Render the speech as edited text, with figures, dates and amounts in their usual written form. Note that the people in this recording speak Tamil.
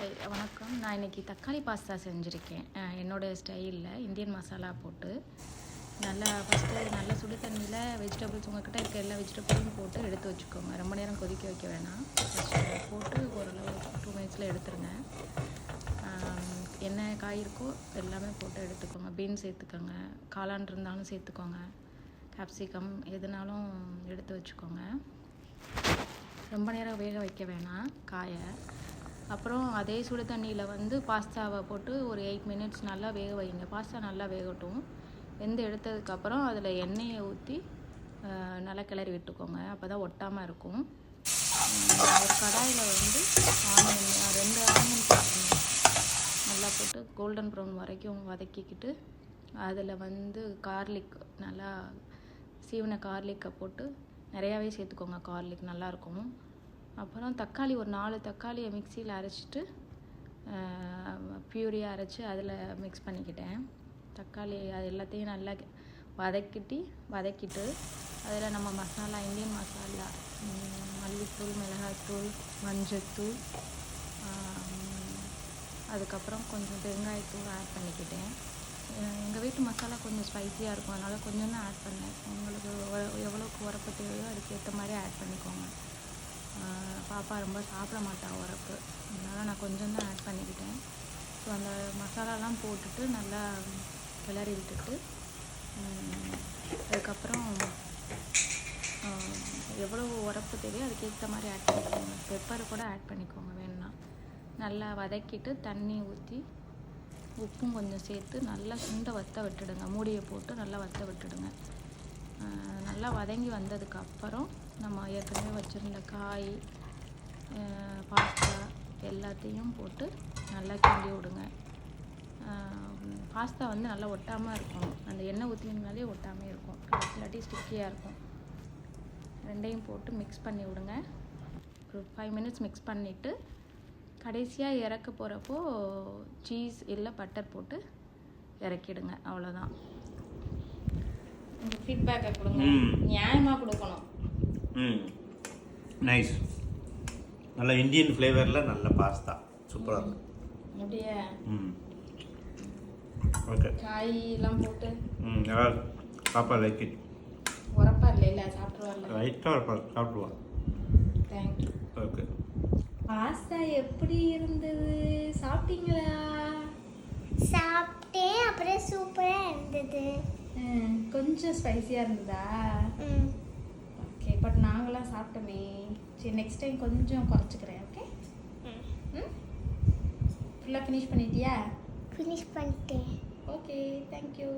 ஹாய் வணக்கம். நான் இன்றைக்கி தக்காளி பாஸ்தா செஞ்சுருக்கேன். என்னோடய ஸ்டைலில் இந்தியன் மசாலா போட்டு நல்லா ஃபஸ்ட்டு நல்ல சுடு தண்ணியில் வெஜிடபிள்ஸ் உங்கள்கிட்ட இருக்க எல்லா வெஜிடபிளும் போட்டு எடுத்து வச்சுக்கோங்க. ரொம்ப நேரம் கொதிக்க வைக்க வேணாம். போட்டு ஓரளவு 2 மினிட்ஸில் எடுத்துருங்க. என்ன காய் இருக்கோ எல்லாமே போட்டு எடுத்துக்கோங்க. பீன்ஸ் சேர்த்துக்கோங்க, காளான் இருந்தாலும் சேர்த்துக்கோங்க, கேப்சிகம் எதுனாலும் எடுத்து வச்சுக்கோங்க. ரொம்ப நேரம் வேக வைக்க வேணாம் காயை. அப்புறம் அதே சுடு தண்ணியில் பாஸ்தாவை போட்டு ஒரு 8 மினிட்ஸ் நல்லா வேக வைங்க. பாஸ்தா நல்லா வேகட்டும். வெந்து எடுத்ததுக்கப்புறம் அதில் எண்ணெயை ஊற்றி நல்லா கிளறி விட்டுக்கோங்க. அப்போ தான் ஒட்டாமல் இருக்கும். ஒரு கடாயில் ஆனியன் 2 ஆனியன் போட்டுங்க. நல்லா போட்டு கோல்டன் ப்ரௌன் வரைக்கும் வதக்கிக்கிட்டு அதில் கார்லிக் நல்லா சீவன கார்லிக்கை போட்டு நிறையாவே சேர்த்துக்கோங்க. கார்லிக் நல்லாயிருக்கும். அப்புறம் தக்காளி ஒரு 4 தக்காளியை மிக்சியில் அரைச்சிட்டு பியூரியாக அரைச்சி அதில் மிக்ஸ் பண்ணிக்கிட்டேன். தக்காளி அது எல்லாத்தையும் நல்லா வதக்கிட்டு அதில் நம்ம மசாலா, இந்தியன் மசாலா, மல்லித்தூள், மிளகாய்த்தூள், மஞ்சத்தூள், அதுக்கப்புறம் கொஞ்சம் பெருங்காயத்தூள் ஆட் பண்ணிக்கிட்டேன். எங்கள் வீட்டு மசாலா கொஞ்சம் ஸ்பைஸியாக இருக்கும், அதனால் கொஞ்சம் தான் ஆட் பண்ணேன். உங்களுக்கு எவ்வளோக்கு உரப்பு தேவையோ அதுக்கேற்ற மாதிரி ஆட் பண்ணிக்கோங்க. பாப்பா ரொம்ப சாப்பிட மாட்டா உரப்பு, அதனால் நான் கொஞ்சம் தான் ஆட் பண்ணிக்கிட்டேன். ஸோ அந்த மசாலாலாம் போட்டுட்டு நல்லா கிளறி விட்டுட்டு அதுக்கப்புறம் எவ்வளோ உரப்பு தேவையோ அதுக்கேற்ற மாதிரி ஆட் பண்ணிக்கோங்க. பெப்பர் கூட ஆட் பண்ணிக்கோங்க வேணும்னா. நல்லா வதக்கிட்டு தண்ணி ஊற்றி உப்பும் கொஞ்சம் சேர்த்து நல்லா சுண்டை வற்ற விட்டுடுங்க. மூடியை போட்டு நல்லா வற்ற விட்டுடுங்க. நல்லா வதங்கி வந்ததுக்கப்புறம் நம்ம ஏற்கனவே வச்சுருந்த காய், பாஸ்தா எல்லாத்தையும் போட்டு நல்லா கிண்டி விடுங்க. பாஸ்தா நல்லா ஒட்டாமல் இருக்கணும். அந்த எண்ணெய் ஊற்றினாலே ஒட்டாமல் இருக்கும், இல்லாட்டி ஸ்டிக்கியாக இருக்கும். ரெண்டையும் போட்டு மிக்ஸ் பண்ணி விடுங்க. ஒரு 5 மினிட்ஸ் மிக்ஸ் பண்ணிவிட்டு கடைசியாக இறக்க போகிறப்போ சீஸ் இல்லை பட்டர் போட்டு இறக்கிடுங்க. அவ்வளோதான். உங்கள் ஃபீட்பேக்கை கொடுங்க, நியாயமாக கொடுக்கணும். நைஸ். நல்ல இந்தியன் ஃப்ளேவரில் நல்ல பாஸ்தா, சூப்பராக இருக்கும். அப்படியே ஓகே. காயெல்லாம் போட்டு பாப்பா லைக் இட். உரப்பா இல்லை சாப்பிட்ருவார்ல? ரைட்டாக இருப்பார், சாப்பிடுவா. தேங்க்யூ. ஓகே. பாஸ்தா எப்படி இருந்தது? சாப்பிட்டீங்களா? சாப்பிட்டேன். அப்புறம் சூப்பராக இருந்தது. கொஞ்சம் ஸ்பைஸியாக இருந்ததா? ஓகே, பட் நாங்களாம் சாப்பிட்டோமே. சரி, நெக்ஸ்ட் டைம் கொஞ்சம் குறைச்சிக்கிறேன். ஓகே. ஃபுல்லாக ஃபினிஷ் பண்ணிட்டியா? ஃபினிஷ் பண்ணிட்டேன். Okay, thank you.